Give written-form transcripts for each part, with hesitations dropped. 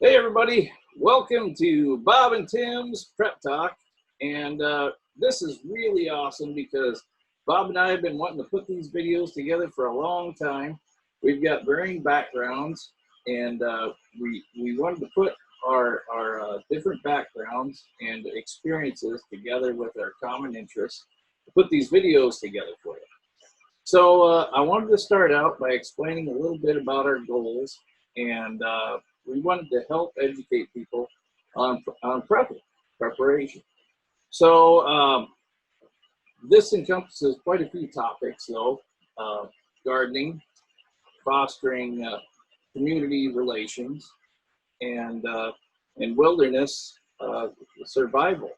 Hey everybody, welcome to Bob and Tim's Prep Talk. And this is really awesome because Bob and I have been wanting to put these videos together for a long time. We've got varying backgrounds, and we wanted to put our different backgrounds and experiences together with our common interests to put these videos together for you. So I wanted to start out by explaining a little bit about our goals, and we wanted to help educate people on preparation. So this encompasses quite a few topics, though: gardening, fostering community relations, and wilderness survival.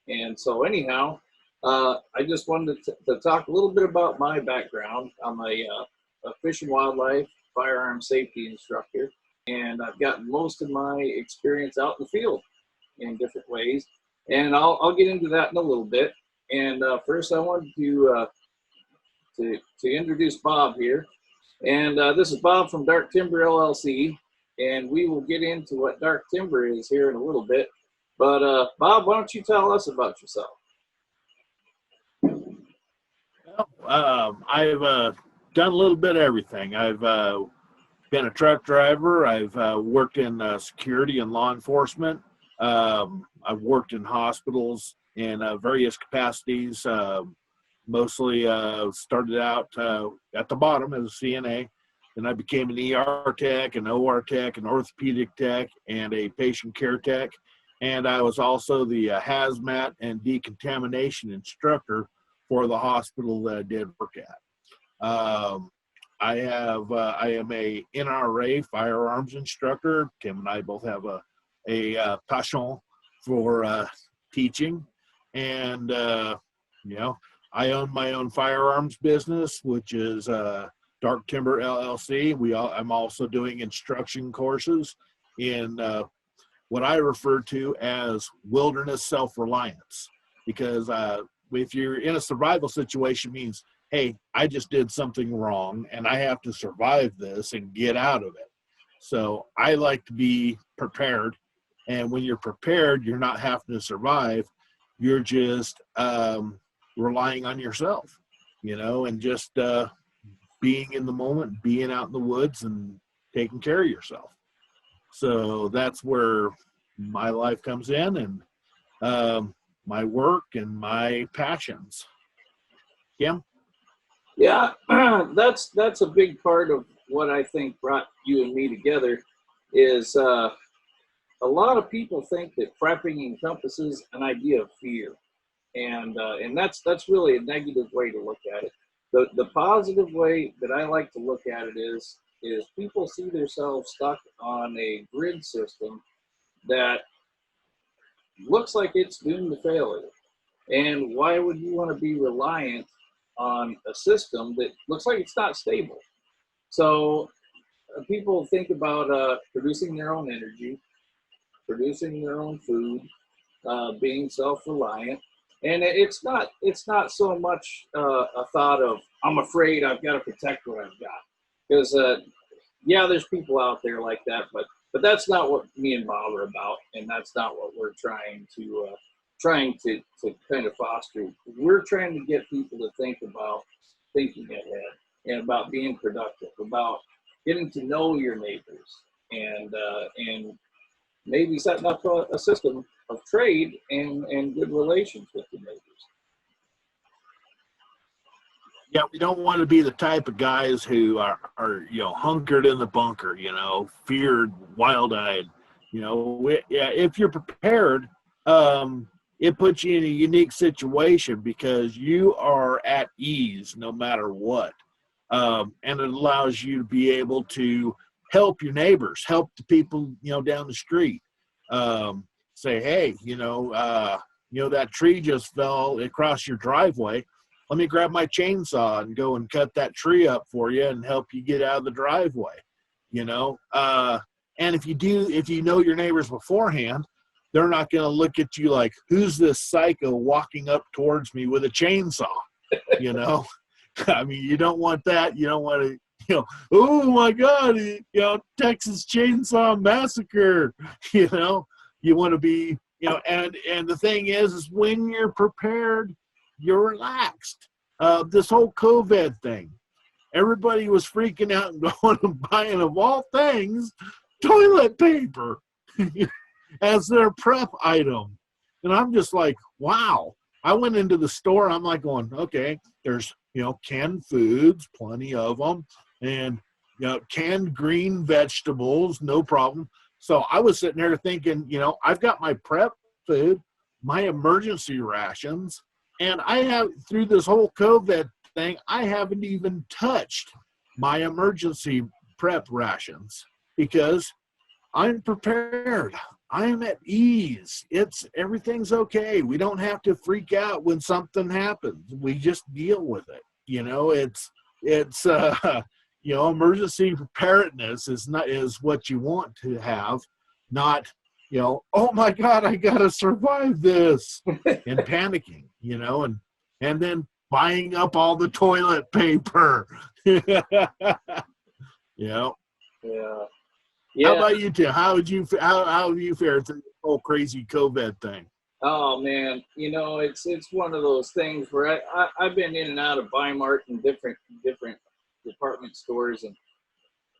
And so, anyhow, I just wanted to talk a little bit about my background. I'm a fish and wildlife firearm safety instructor, and I've gotten most of my experience out in the field in different ways. And I'll get into that in a little bit. And first, I wanted to introduce Bob here. And this is Bob from Dark Timber LLC, and we will get into what Dark Timber is here in a little bit. But Bob, why don't you tell us about yourself? I've done a little bit of everything. I've been a truck driver. I've worked in security and law enforcement. I've worked in hospitals in various capacities. Mostly started out at the bottom as a CNA. Then I became an ER tech, an OR tech, an orthopedic tech, and a patient care tech. And I was also the hazmat and decontamination instructor for the hospital that I did work at. I am a NRA firearms instructor. Tim and I both have a passion for teaching, and I own my own firearms business, which is Dark Timber LLC. I'm also doing instruction courses in what I refer to as wilderness self-reliance, because if you're in a survival situation, it means, hey, I just did something wrong and I have to survive this and get out of it. So I like to be prepared. And when you're prepared, you're not having to survive. You're just relying on yourself, and just being in the moment, being out in the woods and taking care of yourself. So that's where my life comes in, and my work and my passions. Kim? Yeah, that's a big part of what I think brought you and me together. Is a lot of people think that prepping encompasses an idea of fear, and that's really a negative way to look at it. The positive way that I like to look at it is people see themselves stuck on a grid system that looks like it's doomed to failure. And why would you want to be reliant on a system that looks like it's not stable? So people think about producing their own energy, producing their own food, being self-reliant. And it's not so much a thought of, I'm afraid I've got to protect what I've got. Because yeah, there's people out there like that, but that's not what me and Bob are about, and that's not what we're trying to kind of foster. We're trying to get people to think about thinking ahead and about being productive, about getting to know your neighbors, and maybe setting up a system of trade and good relations with the neighbors. Yeah, we don't want to be the type of guys who are hunkered in the bunker, feared, wild-eyed. If you're prepared, it puts you in a unique situation because you are at ease no matter what. And it allows you to be able to help your neighbors, help the people, down the street. Say, hey, that tree just fell across your driveway. Let me grab my chainsaw and go and cut that tree up for you and help you get out of the driveway, and if you know your neighbors beforehand, they're not going to look at you like, who's this psycho walking up towards me with a chainsaw? I mean, you don't want that. You don't want Oh my God, Texas Chainsaw Massacre. You want to be, and the thing is when you're prepared, you're relaxed. This whole COVID thing, everybody was freaking out and going and buying, of all things, toilet paper as their prep item. And I'm just like, wow. I went into the store. I'm like going, okay, there's, canned foods, plenty of them, and, canned green vegetables, no problem. So I was sitting there thinking, I've got my prep food, my emergency rations, and I have, through this whole COVID thing, I haven't even touched my emergency prep rations because I'm prepared. I'm at ease. Everything's okay. We don't have to freak out when something happens. We just deal with it. Emergency preparedness is what you want to have, not, oh my God, I gotta survive this, and panicking, and then buying up all the toilet paper. Yeah. How about you, Tim? How have you fared through the whole crazy COVID thing? Oh man, it's one of those things where I've been in and out of Weimar and different department stores, and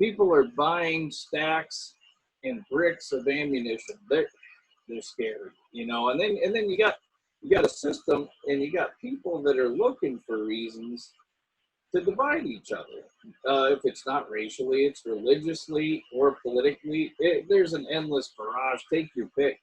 people are buying stacks and bricks of ammunition. They're scared, and then you got a system, and you got people that are looking for reasons to divide each other. If it's not racially, it's religiously or politically. There's an endless barrage. Take your pick.